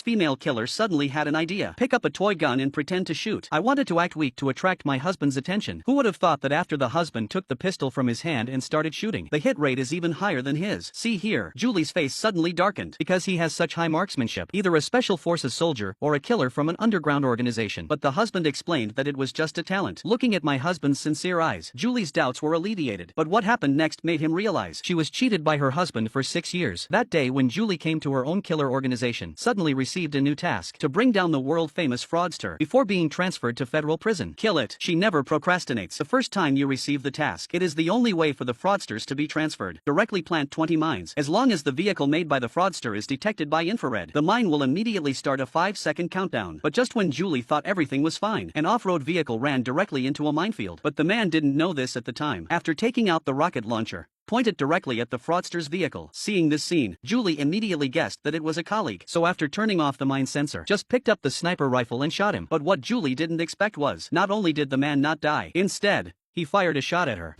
Female killer suddenly had an idea. Pick up a toy gun and pretend to shoot. I wanted to act weak to attract my husband's attention. Who would have thought that after the husband took the pistol from his hand and started shooting, the hit rate is even higher than his. See here, Julie's face suddenly darkened because he has such high marksmanship. Either a special forces soldier or a killer from an underground organization. But the husband explained that it was just a talent. Looking at my husband's sincere eyes, Julie's doubts were alleviated. But what happened next made him realize she was cheated by her husband for 6 years. That day when Julie came to her own killer organization, suddenly received a new task to bring down the world-famous fraudster before being transferred to federal prison. Kill it. She never procrastinates. The first time you receive the task, it is the only way for the fraudsters to be transferred. Directly plant 20 mines. As long as the vehicle made by the fraudster is detected by infrared, the mine will immediately start a 5-second countdown. But just when Julie thought everything was fine, an off-road vehicle ran directly into a minefield. But the man didn't know this at the time. After taking out the rocket launcher, pointed directly at the fraudster's vehicle. Seeing this scene, Julie immediately guessed that it was a colleague. So after turning off the mine sensor, just picked up the sniper rifle and shot him. But what Julie didn't expect was, not only did the man not die, instead, he fired a shot at her.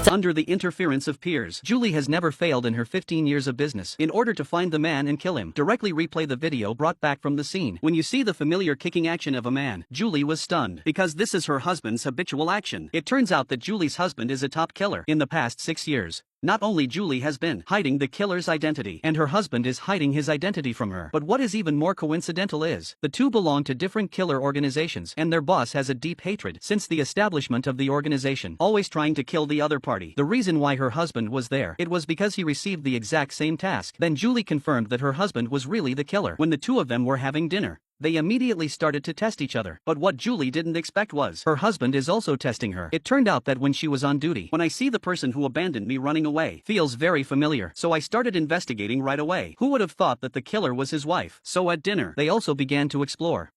Under the interference of peers, Julie has never failed in her 15 years of business. In order to find the man and kill him, directly replay the video brought back from the scene. When you see the familiar kicking action of a man, Julie was stunned, because this is her husband's habitual action. It turns out that Julie's husband is a top killer. In the past 6 years, not only Julie has been hiding the killer's identity, and her husband is hiding his identity from her. But what is even more coincidental is, the two belong to different killer organizations, and their boss has a deep hatred since the establishment of the organization, always trying to kill the other party. The reason why her husband was there, it was because he received the exact same task. Then Julie confirmed that her husband was really the killer. When the two of them were having dinner, they immediately started to test each other. But what Julie didn't expect was, her husband is also testing her. It turned out that when she was on duty, when I see the person who abandoned me running away, feels very familiar. So I started investigating right away. Who would have thought that the killer was his wife? So at dinner, they also began to explore